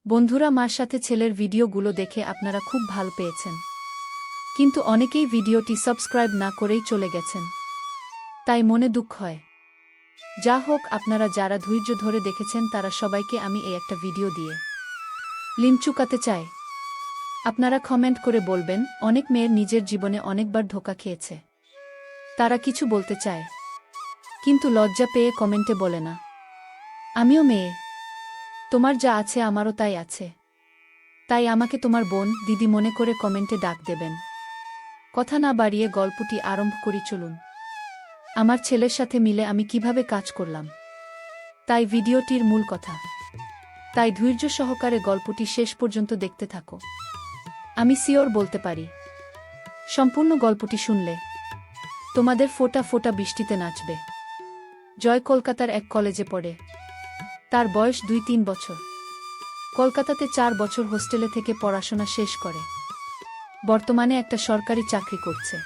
বন্ধুরা, মার সাথে ছেলের ভিডিওগুলো দেখে আপনারা খুব ভালো পেয়েছেন, কিন্তু অনেকেই ভিডিওটি সাবস্ক্রাইব না করেই চলে গেছেন, তাই মনে দুঃখ হয়। যা হোক, আপনারা যারা ধৈর্য ধরে দেখেছেন তারা সবাইকে আমি এই একটা ভিডিও দিয়ে লিম চুকাতে চাই। আপনারা কমেন্ট করে বলবেন, অনেক মেয়ের নিজের জীবনে অনেকবার ধোঁকা খেয়েছে, তারা কিছু বলতে চায় কিন্তু লজ্জা পেয়ে কমেন্টে বলে না। আমিও মেয়ে, তোমার যা আছে আমারও তাই আছে, তাই আমাকে তোমার বোন, দিদি মনে করে কমেন্টে ডাক দেবেন। কথা না বাড়িয়ে গল্পটি আরম্ভ করি, চলুন। আমার ছেলের সাথে মিলে আমি কিভাবে কাজ করলাম, তাই ভিডিওটির মূল কথা, তাই ধৈর্য সহকারে গল্পটি শেষ পর্যন্ত দেখতে থাকো। আমি সিওর বলতে পারি, সম্পূর্ণ গল্পটি শুনলে তোমাদের ফোঁটা ফোঁটা বৃষ্টিতে নাচবে। জয় কলকাতার এক কলেজে পড়ে, তার বয়স 2-3 বছর। কলকাতাতে 4 বছর হোস্টেলে থেকে পড়াশোনা শেষ করে বর্তমানে একটা সরকারি চাকরি করছে।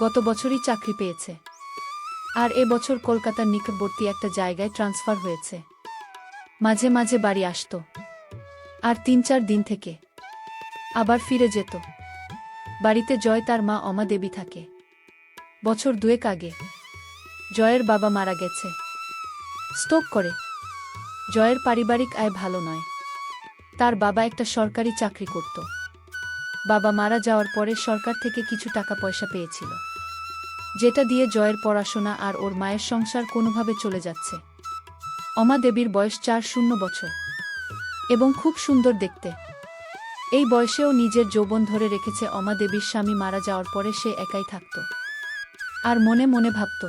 গত বছরই চাকরি পেয়েছে, আর এ বছর কলকাতার নিকটবর্তী একটা জায়গায় ট্রান্সফার হয়েছে। মাঝে মাঝে বাড়ি আসত, আর 3-4 দিন থেকে আবার ফিরে যেত। বাড়িতে জয় তার মা অমা দেবী থাকে। বছর 2 আগে জয়ের বাবা মারা গেছে স্ট্রোক করে। জয়ের পারিবারিক আয় ভালো নয়, তার বাবা একটা সরকারি চাকরি করত। বাবা মারা যাওয়ার পরে সরকার থেকে কিছু টাকা পয়সা পেয়েছিল, যেটা দিয়ে জয়ের পড়াশোনা আর ওর মায়ের সংসার কোনোভাবে চলে যাচ্ছে। অমা দেবীর বয়স 40 বছর এবং খুব সুন্দর দেখতে। এই বয়সেও নিজের যৌবন ধরে রেখেছে। অমা দেবীর স্বামী মারা যাওয়ার পরে সে একাই থাকত, আর মনে মনে ভাবত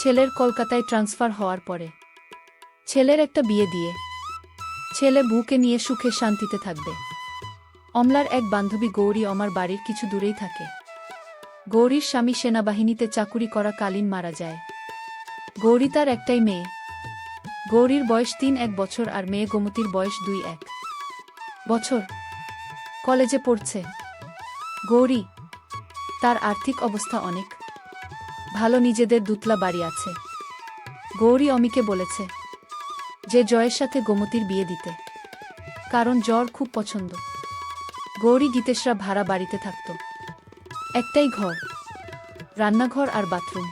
ছেলের কলকাতায় ট্রান্সফার হওয়ার পরে ছেলের একটা বিয়ে দিয়ে ছেলে বউকে নিয়ে সুখে শান্তিতে থাকবে। অমলার এক বান্ধবী গৌরী অমার বাড়ির কিছু দূরেই থাকে। গৌরীর স্বামী সেনাবাহিনীতে চাকুরি করা কালীন মারা যায়। গৌরী তার একটাই মেয়ে। গৌরীর বয়স 3-1 বছর আর মেয়ে গোমতীর বয়স 2-1 বছর। কলেজে পড়ছে গৌরী। তার আর্থিক অবস্থা অনেক ভালো, নিজেদের দুতলা বাড়ি আছে। গৌরী অমিকে বলেছে যে জয়ের সাথে গোমতীর বিয়ে দিতে, কারণ জর খুব পছন্দ। গৌরী গীতেশরা ভাড়া বাড়িতে থাকত, একটাই ঘর, রান্নাঘর আর বাথরুম।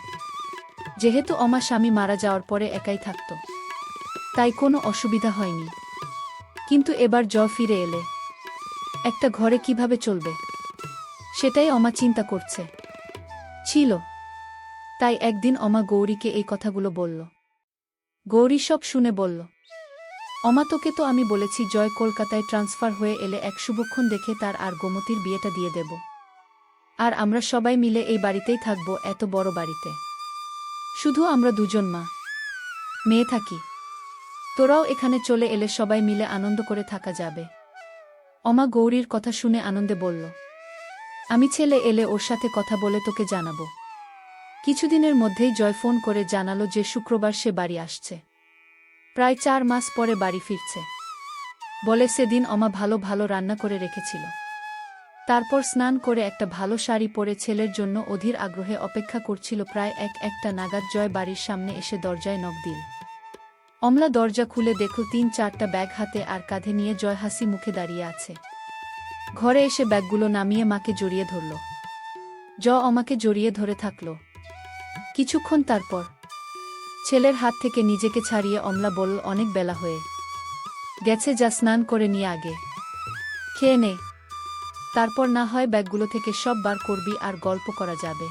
যেহেতু অমা স্বামী মারা যাওয়ার পরে একাই থাকত, তাই কোনো অসুবিধা হয়নি। কিন্তু এবার জ ফিরে এলে একটা ঘরে কিভাবে চলবে, সেটাই অমা চিন্তা করছে ছিল। তাই একদিন অমা গৌরীকে এই কথাগুলো বলল। গৌরী সব শুনে বলল, অমা, তোকে তো আমি বলেছি জয় কলকাতায় ট্রান্সফার হয়ে এলে এক শুভক্ষণ দেখে তার আর গোমতীর বিয়েটা দিয়ে দেব, আর আমরা সবাই মিলে এই বাড়িতেই থাকব, এত বড় বাড়িতে। শুধু আমরা দুজন মা মেয়ে থাকি, তোরাও এখানে চলে এলে সবাই মিলে আনন্দ করে থাকা যাবে। অমা গৌরীর কথা শুনে আনন্দে বলল, আমি ছেলে এলে ওর সাথে কথা বলে তোকে জানাবো। কিছুদিনের মধ্যেই জয় ফোন করে জানালো যে শুক্রবার সে বাড়ি আসছে। প্রায় 4 মাস পরে বাড়ি ফিরছে। বলে সেদিন অমা ভালো ভালো রান্না করে রেখেছিল। তারপর স্নান করে একটা ভালো শাড়ি পরে ছেলের জন্য অধীর আগ্রহে অপেক্ষা করছিল। প্রায় 1-1টা নাগাদ জয় বাড়ির সামনে এসে দরজায় নক দিল। অমলা দরজা খুলে দেখল 3-4টা ব্যাগ হাতে আর কাঁধে নিয়ে জয় হাসি মুখে দাঁড়িয়ে আছে। ঘরে এসে ব্যাগগুলো নামিয়ে মাকে জড়িয়ে ধরল। অমাকে জড়িয়ে ধরে থাকল কিছুক্ষণ। তারপর ছেলের হাত থেকে নিজেকে ছাড়িয়ে অমলা বলল, অনেক বেলা হয়ে গেছে, যা স্নান করে নিয়ে আগে খেয়ে নে, তারপর না হয় ব্যাগগুলো থেকে সব বার করবি আর গল্প করা যাবে।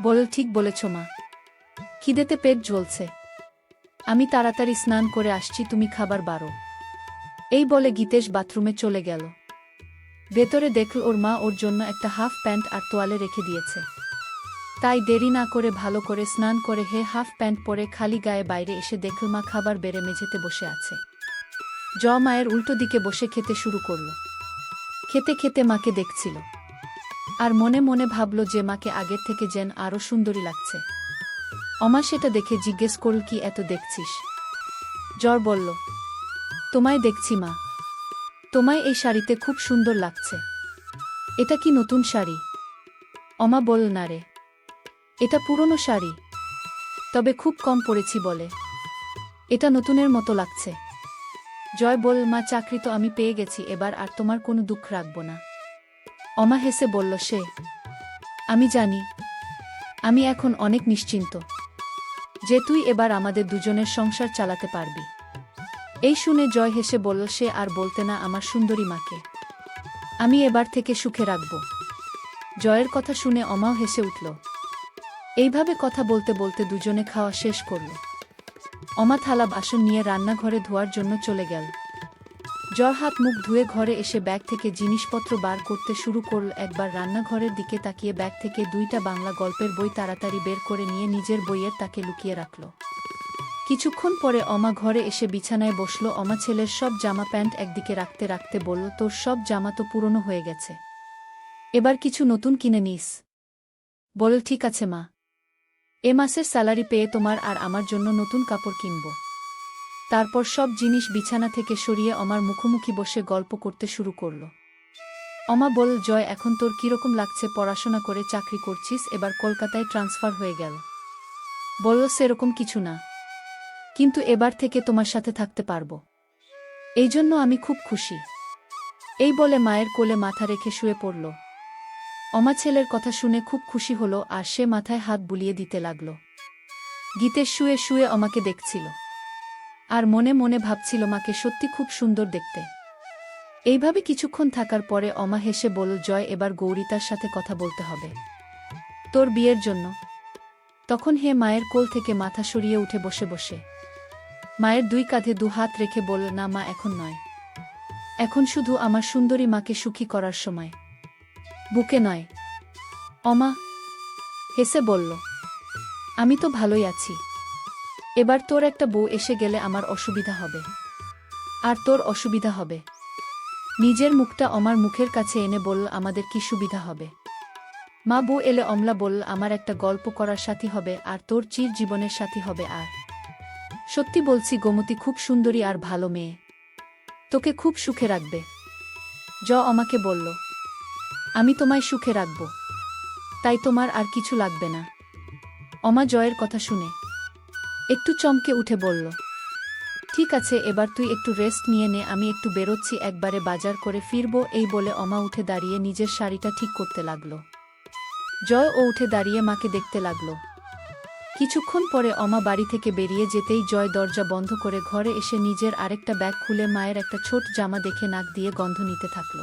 বল, ঠিক বলেছ মা, খিদেতে পেট জ্বলছে, আমি তাড়াতাড়ি স্নান করে আসছি, তুমি খাবার বারো। এই বলে গীতেশ বাথরুমে চলে গেল। ভেতরে দেখল ওর মা ওর জন্য একটা হাফ প্যান্ট আর তোয়ালে রেখে দিয়েছে। তাই দেরি না করে ভালো করে স্নান করে হাফ প্যান্ট পরে খালি গায়ে বাইরে এসে দেখল মা খাবার বেড়ে মেঝেতে বসে আছে। মায়ের উল্টো দিকে বসে খেতে শুরু করল। খেতে খেতে মাকে দেখছিল, আর মনে মনে ভাবল যে মাকে আগের থেকে যেন আরো সুন্দরী লাগছে। অমা সেটা দেখে জিজ্ঞেস করল, কি এত দেখছিস? বলল, তোমায় দেখছি মা, তোমায় এই শাড়িতে খুব সুন্দর লাগছে। এটা কি নতুন শাড়ি? অমা বলল, না রে, এটা পুরনো শাড়ি, তবে খুব কম পরেছি বলে এটা নতুনের মতো লাগছে। জয় বলল, মা চাকরি তো আমি পেয়ে গেছি, এবার আর তোমার কোনো দুঃখ রাখব না। অমা হেসে বলল, সে আমি জানি। আমি এখন অনেক নিশ্চিন্ত যে তুই এবার আমাদের দুজনের সংসার চালাতে পারবি। এই শুনে জয় হেসে বলল, সে আর বলতে না আমার সুন্দরী মাকে আমি এবার থেকে সুখে রাখব। জয়ের কথা শুনে অমাও হেসে উঠল। এইভাবে কথা বলতে বলতে দুজনে খাওয়া শেষ করল। অমা থালা বাসন নিয়ে রান্নাঘরে ধোয়ার জন্য চলে গেল। জয় হাত মুখ ধুয়ে ঘরে এসে ব্যাগ থেকে জিনিসপত্র বার করতে শুরু করল। একবার রান্নাঘরের দিকে তাকিয়ে ব্যাগ থেকে 2টা বাংলা গল্পের বই তাড়াতাড়ি বের করে নিয়ে নিজের বইয়ের তাকে লুকিয়ে রাখল। কিছুক্ষণ পরে অমা ঘরে এসে বিছানায় বসল। অমা ছেলের সব জামা প্যান্ট একদিকে রাখতে রাখতে বলল, তোর সব জামা তো পুরনো হয়ে গেছে, এবার কিছু নতুন কিনে নিস। বল, ঠিক আছে মা, এ মাসের স্যালারি পেয়ে তোমার আর আমার জন্য নতুন কাপড় কিনব। তারপর সব জিনিস বিছানা থেকে সরিয়ে অমার মুখোমুখি বসে গল্প করতে শুরু করল। অমা বল, জয় এখন তোর কিরকম লাগছে? পড়াশোনা করে চাকরি করছিস, এবার কলকাতায় ট্রান্সফার হয়ে গেল। বলল, সেরকম কিছু না, কিন্তু এবার থেকে তোমার সাথে থাকতে পারবো, এই জন্য আমি খুব খুশি। এই বলে মায়ের কোলে মাথা রেখে শুয়ে পড়ল। অমা ছেলের কথা শুনে খুব খুশি হল আর সে মাথায় হাত বুলিয়ে দিতে লাগল। গীতেশ শুয়ে শুয়ে অমাকে দেখছিল আর মনে মনে ভাবছিল মাকে সত্যি খুব সুন্দর দেখতে। এইভাবে কিছুক্ষণ থাকার পরে অমা হেসে বলল, জয় এবার গৌরিতার সাথে কথা বলতে হবে তোর বিয়ের জন্য। তখন হে মায়ের কোল থেকে মাথা সরিয়ে উঠে বসে বসে মায়ের 2 কাঁধে 2 হাত রেখে বলল, না মা, এখন নয়, এখন শুধু আমার সুন্দরী মাকে সুখী করার সময়, বুকে নয়। অমা হেসে বলল, আমি তো ভালোই আছি, এবার তোর একটা বউ এসে গেলে আমার অসুবিধা হবে। আর তোর অসুবিধা হবে? নিজের মুখটা অমার মুখের কাছে এনে বলল, আমাদের কি সুবিধা হবে? মা, বউ এলে অমলা বলল, আমার একটা গল্প করার সাথী হবে আর তোর চির জীবনের সাথী হবে। আর সত্যি বলছি গোমতী খুব সুন্দরী আর ভালো মেয়ে, তোকে খুব সুখে রাখবে। আমাকে বলল, আমি তোমায় সুখে রাখব, তাই তোমার আর কিছু লাগবে না। অমা জয়ের কথা শুনে একটু চমকে উঠে বলল, ঠিক আছে, এবার তুই একটু রেস্ট নিয়ে নে, আমি একটু বেরোচ্ছি, একবারে বাজার করে ফিরব। এই বলে অমা উঠে দাঁড়িয়ে নিজের শাড়িটা ঠিক করতে লাগল। জয় ও উঠে দাঁড়িয়ে মাকে দেখতে লাগল। কিছুক্ষণ পরে অমা বাড়ি থেকে বেরিয়ে যেতেই জয় দরজা বন্ধ করে ঘরে এসে নিজের আরেকটা ব্যাগ খুলে মায়ের একটা ছোট জামা দেখে নাক দিয়ে গন্ধ নিতে থাকল।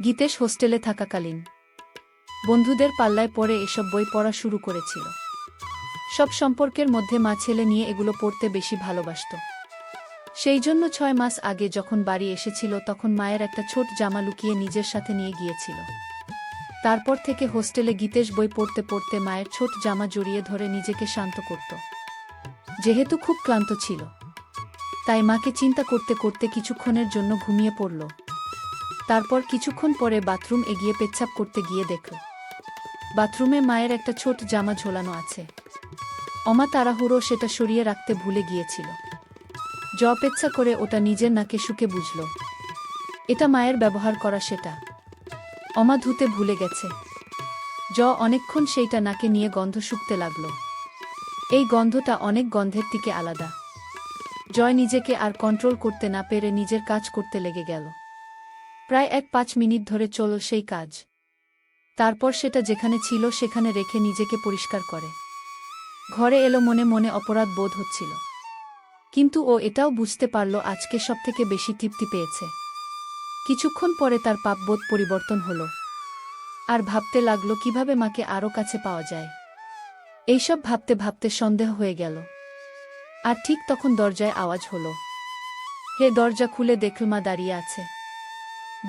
গীতেশ হোস্টেলে থাকাকালীন বন্ধুদের পাল্লায় পড়ে এসব বই পড়া শুরু করেছিল। সব সম্পর্কের মধ্যে মা ছেলে নিয়ে এগুলো পড়তে বেশি ভালোবাসত। সেই জন্য 6 মাস আগে যখন বাড়ি এসেছিল তখন মায়ের একটা ছোট জামা লুকিয়ে নিজের সাথে নিয়ে গিয়েছিল। তারপর থেকে হোস্টেলে গীতেশ বই পড়তে পড়তে মায়ের ছোট জামা জড়িয়ে ধরে নিজেকে শান্ত করত। যেহেতু খুব ক্লান্ত ছিল, তাই মাকে চিন্তা করতে করতে কিছুক্ষণের জন্য ঘুমিয়ে পড়ল। তারপর কিছুক্ষণ পরে বাথরুম এগিয়ে পেচ্ছাপ করতে গিয়ে দেখল বাথরুমে মায়ের একটা ছোট জামা ঝোলানো আছে। অমা তাড়াহুড়ো সেটা সরিয়ে রাখতে ভুলে গিয়েছিল। পেচ্ছা করে ওটা নিজের নাকে শুকে বুঝল এটা মায়ের ব্যবহার করা সেটা। অমা ধুতে ভুলে গেছে। অনেকক্ষণ সেইটা নাকে নিয়ে গন্ধ শুকতে লাগল। এই গন্ধটা অনেক গন্ধের থেকে আলাদা। জয় নিজেকে আর কন্ট্রোল করতে না পেরে নিজের কাজ করতে লেগে গেল। প্রায় 1-5 মিনিট ধরে চলল সেই কাজ। তারপর সেটা যেখানে ছিল সেখানে রেখে নিজেকে পরিষ্কার করে ঘরে এলো। মনে মনে অপরাধ বোধ হচ্ছিল, কিন্তু ও এটাও বুঝতে পারল আজকে সবথেকে বেশি তৃপ্তি পেয়েছে। কিছুক্ষণ পরে তার পাপবোধ পরিবর্তন হল আর ভাবতে লাগল কিভাবে মাকে আরও কাছে পাওয়া যায়। এইসব ভাবতে ভাবতে সন্দেহ হয়ে গেল। আর ঠিক তখন দরজায় আওয়াজ হলো। হে দরজা খুলে দেখল মা দাঁড়িয়ে আছে।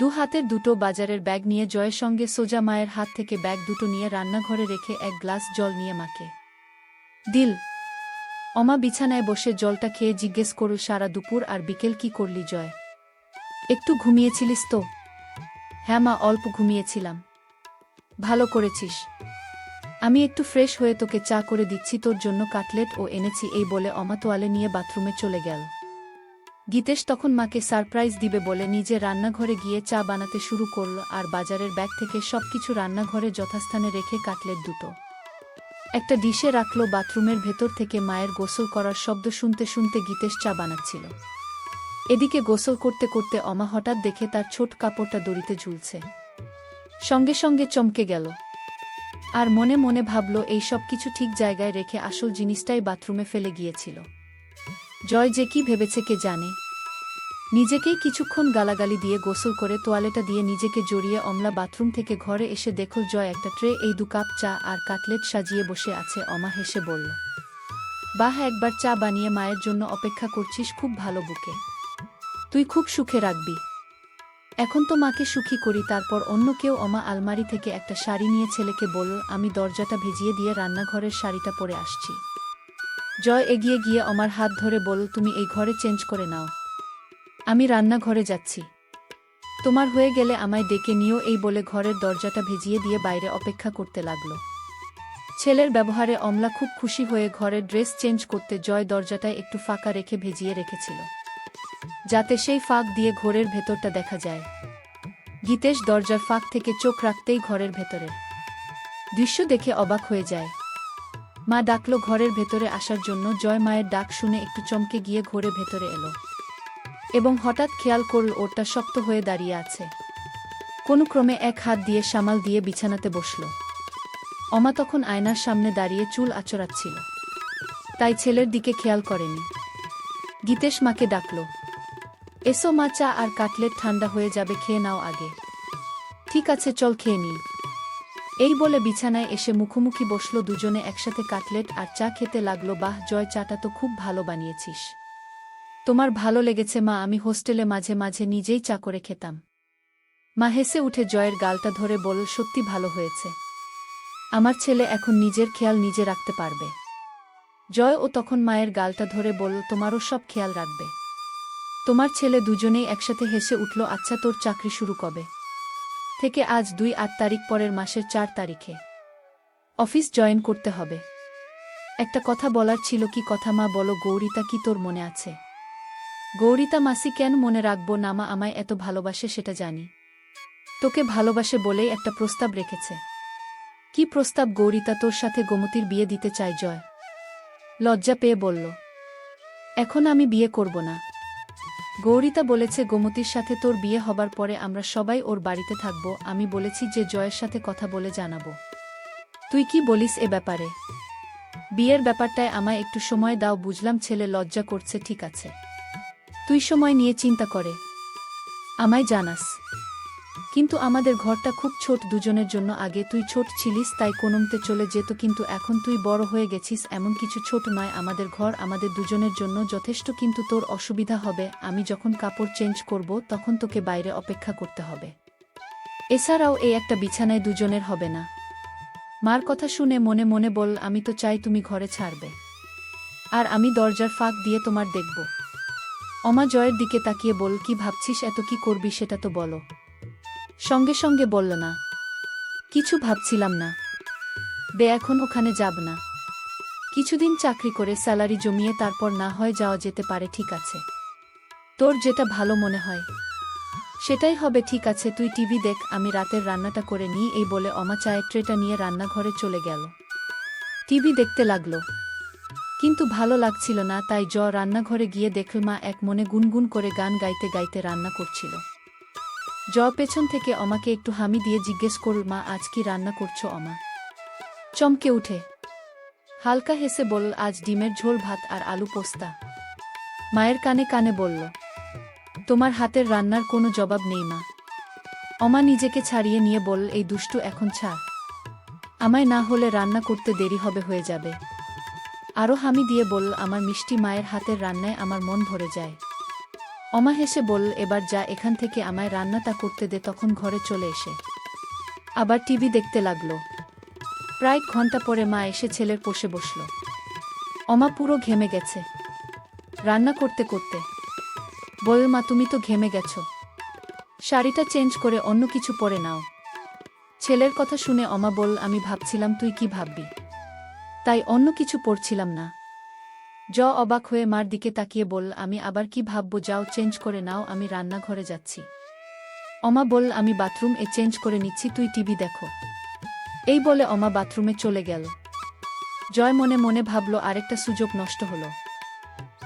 2 হাতের দুটো বাজারের ব্যাগ নিয়ে জয়ের সঙ্গে সোজা মায়ের হাত থেকে ব্যাগ দুটো নিয়ে রান্নাঘরে রেখে 1 গ্লাস জল নিয়ে মাকে দিল। অমা বিছানায় বসে জলটা খেয়ে জিজ্ঞেস করল, সারা দুপুর আর বিকেল কি করলি জয়? একটু ঘুমিয়েছিলিস তো? হ্যাঁ মা, অল্প ঘুমিয়েছিলাম। ভালো করেছিস। আমি একটু ফ্রেশ হয়ে তোকে চা করে দিচ্ছি, তোর জন্য কাটলেট ও এনেছি। এই বলে অমা তোয়ালে নিয়ে বাথরুমে চলে গেল। গীতেশ তখন মাকে সারপ্রাইজ দিবে বলে নিজে রান্নাঘরে গিয়ে চা বানাতে শুরু করল আর বাজারের ব্যাগ থেকে সবকিছু রান্নাঘরে যথাস্থানে রেখে কাটলেট দুটো একটা ডিশে রাখল। বাথরুমের ভেতর থেকে মায়ের গোসল করার শব্দ শুনতে শুনতে গীতেশ চা বানাচ্ছিল। এদিকে গোসল করতে করতে অমা হঠাৎ দেখে তার ছোট কাপড়টা দড়িতে ঝুলছে। সঙ্গে সঙ্গে চমকে গেল আর মনে মনে ভাবল এই সব কিছু ঠিক জায়গায় রেখে আসল জিনিসটাই বাথরুমে ফেলে গিয়েছিল। জয় যে কি ভেবেছে কে জানে। নিজেকেই কিছুক্ষণ গালাগালি দিয়ে গোসল করে তোয়ালেটা দিয়ে নিজেকে জড়িয়ে অমলা বাথরুম থেকে ঘরে এসে দেখল জয় একটা ট্রে এই 2 কাপ চা আর কাটলেট সাজিয়ে বসে আছে। অমা হেসে বলল, বাহ, একবার চা বানিয়ে মায়ের জন্য অপেক্ষা করছিস, খুব ভালো বুকে, তুই খুব সুখে রাখবি। এখন তো মাকে সুখী করি, তারপর অন্য কেউ। অমা আলমারি থেকে একটা শাড়ি নিয়ে ছেলেকে বলল, আমি দরজাটা ভেজিয়ে দিয়ে রান্নাঘরের শাড়িটা পরে আসছি। জয় এগিয়ে গিয়ে অমার হাত ধরে বলল, তুমি এই ঘরে চেঞ্জ করে নাও, আমি রান্নাঘরে যাচ্ছি, তোমার হয়ে গেলে আমায় ডেকে নিও। এই বলে ঘরের দরজাটা ভেজিয়ে দিয়ে বাইরে অপেক্ষা করতে লাগল। ছেলের ব্যবহারে অমলা খুব খুশি হয়ে ঘরের ড্রেস চেঞ্জ করতে জয় দরজাটায় একটু ফাঁকা রেখে ভেজিয়ে রেখেছিল, যাতে সেই ফাঁক দিয়ে ঘরের ভেতরটা দেখা যায়। গীতেশ দরজার ফাঁক থেকে চোখ রাখতেই ঘরের ভেতরের দৃশ্য দেখে অবাক হয়ে যায়। মা ডাকল ঘরের ভেতরে আসার জন্য। জয় মায়ের ডাক শুনে একটু চমকে গিয়ে ঘরে ভেতরে এলো এবং হঠাৎ খেয়াল করল ওরটা শক্ত হয়ে দাঁড়িয়ে আছে। কোনো ক্রমে এক হাত দিয়ে সামাল দিয়ে বিছানাতে বসল। অমা তখন আয়নার সামনে দাঁড়িয়ে চুল আঁচড়াচ্ছিল, তাই ছেলের দিকে খেয়াল করেনি। গীতেশ মাকে ডাকল, এসো মা, চা আর কাটলেট ঠান্ডা হয়ে যাবে, খেয়ে নাও আগে। ঠিক আছে, চল খেয়ে নিই। এই বলে বিছানায় এসে মুখোমুখি বসল দুজনে। একসাথে কাটলেট আর চা খেতে লাগলো। বাহ জয়, চাটা তো খুব ভালো বানিয়েছিস, তোমার ভালো লেগেছে মা, আমি হোস্টেলে মাঝে মাঝে নিজেই চা করে খেতাম। মা হেসে উঠে জয়ের গালটা ধরে বলল, সত্যি ভালো হয়েছে, আমার ছেলে এখন নিজের খেয়াল নিজে রাখতে পারবে। জয় ও তখন মায়ের গালটা ধরে বলল, তোমারও সব খেয়াল রাখবে তোমার ছেলে। দুজনেই একসাথে হেসে উঠল। আচ্ছা, তোর চাকরি শুরু কবে থেকে? আজ 2-8 তারিখ, পরের মাসের 4 তারিখে অফিস জয়েন করতে হবে। একটা কথা বলার ছিল। কি কথা মা? বলো। গৌরিতা কি তোর মনে আছে? গৌরিতা মাসি, কেন মনে রাখবো না মা, আমায় এত ভালোবাসে সেটা জানি। তোকে ভালোবাসে বলেই একটা প্রস্তাব রেখেছে। কি প্রস্তাব? গৌরিতা তোর সাথে গোমতীর বিয়ে দিতে চায়। জয় লজ্জা পেয়ে বলল, এখন আমি বিয়ে করব না। গৌরিতা বলেছে গোমতীর সাথে তোর বিয়ে হবার পরে আমরা সবাই ওর বাড়িতে থাকব। আমি বলেছি যে জয়ের সাথে কথা বলে জানাবো। তুই কি বলিস এ ব্যাপারে? বিয়ের ব্যাপারটায় আমায় একটু সময় দাও। বুঝলাম, ছেলে লজ্জা করছে, ঠিক আছে, তুই সময় নিয়ে চিন্তা করে আমায় জানাস। কিন্তু আমাদের ঘরটা খুব ছোট দুজনের জন্য। আগে তুই ছোট ছিলিস তাই কোনোমতে চলে যেত, কিন্তু এখন তুই বড় হয়ে গেছিস। এমন কিছু ছোট নয়, আমাদের ঘর আমাদের দুজনের জন্য যথেষ্ট। কিন্তু তোর অসুবিধা হবে, আমি যখন কাপড় চেঞ্জ করব তখন তোকে বাইরে অপেক্ষা করতে হবে। এছাড়াও এই একটা বিছানায় দুজনের হবে না। মার কথা শুনে মনে মনে বল, আমি তো চাই তুমি ঘরে ছাড়বে আর আমি দরজার ফাঁক দিয়ে তোমার দেখব। অমা জয়ের দিকে তাকিয়ে বল, কি ভাবছিস? এত কি করবি সেটা তো বলো। সঙ্গে সঙ্গে বলল, না কিছু ভাবছিলাম না, বে এখন ওখানে যাব না। কিছুদিন চাকরি করে স্যালারি জমিয়ে তারপর না হয় যাওয়া যেতে পারে। ঠিক আছে, তোর যেটা ভালো মনে হয় সেটাই হবে। ঠিক আছে, তুই টিভি দেখ, আমি রাতের রান্নাটা করে নিই। এই বলে অমা চায়ের ট্রেটা নিয়ে রান্নাঘরে চলে গেল। টিভি দেখতে লাগলো, কিন্তু ভালো লাগছিল না। তাই রান্নাঘরে গিয়ে দেখল মা এক মনে গুনগুন করে গান গাইতে গাইতে রান্না করছিল। পেছন থেকে অমাকে একটু হামি দিয়ে জিজ্ঞেস করল, মা আজ কি রান্না করছো? অমা চমকে উঠে হালকা হেসে বলল, আজ ডিমের ঝোল, ভাত আর আলু পোস্তা। মায়ের কানে কানে বলল, তোমার হাতের রান্নার কোনো জবাব নেই মা। অমা নিজেকে ছাড়িয়ে নিয়ে বলল, এই দুষ্টু, এখন ছাড় আমায়, না হলে রান্না করতে দেরি হবে, হয়ে যাবে। আরও হামি দিয়ে বলল, আমার মিষ্টি মায়ের হাতের রান্নায় আমার মন ভরে যায়। অমা হেসে বলল, এবার যা এখান থেকে, আমায় রান্নাটা করতে দে। তখন ঘরে চলে এসে আবার টিভি দেখতে লাগল। প্রায় ঘন্টা পরে মা এসে ছেলের পাশে বসল। অমা পুরো ঘেমে গেছে রান্না করতে করতে। বলল, মা তুমি তো ঘেমে গেছো, শাড়িটা চেঞ্জ করে অন্য কিছু পরে নাও। ছেলের কথা শুনে অমা বলল, আমি ভাবছিলাম তুই কি ভাববি, তাই অন্য কিছু পরছিলাম না। অবাক হয়ে মার দিকে তাকিয়ে বলল, আমি আবার কি ভাববো? যাও চেঞ্জ করে নাও, আমি রান্নাঘরে যাচ্ছি। অমা বলল, আমি বাথরুম চেঞ্জ করে নিচ্ছি, তুই টিভি দেখো। এই বলে অমা বাথরুমে চলে গেল। জয় মনে মনে ভাবল, আরেকটা সুযোগ নষ্ট হলো।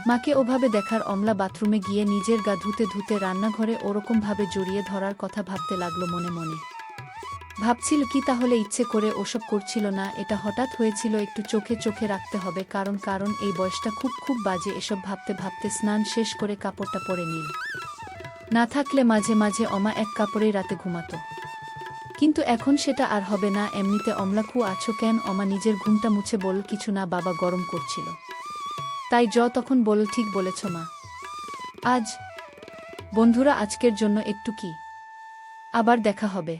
মাকে ওভাবে দেখার অমলা বাথরুমে গিয়ে নিজের গা ধুতে ধুতে রান্নাঘরে ওরকমভাবে জড়িয়ে ধরার কথা ভাবতে লাগলো মনে মনে। ভাবছিল কি তাহলে ইচ্ছে করে ওসব করছিল না, এটা হঠাৎ হয়েছিল, একটু চোখে চোখে রাখতে হবে, কারণ এই বয়সটা খুব খুব বাজে। এসব ভাবতে ভাবতে স্নান শেষ করে কাপড়টা পরে নিল। না থাকলে মাঝে মাঝে অমা এক কাপড়েই রাতে ঘুমাতো, কিন্তু এখন সেটা আর হবে না। এমনিতে অমলা খু আছো কেন? অমা নিজের ঘুমটা মুছে বলল, কিছু না বাবা, গরম করছিল তাই। তখন বলল, ঠিক বলেছ মা। আজ বন্ধুরা, আজকের জন্য একটু কি, আবার দেখা হবে।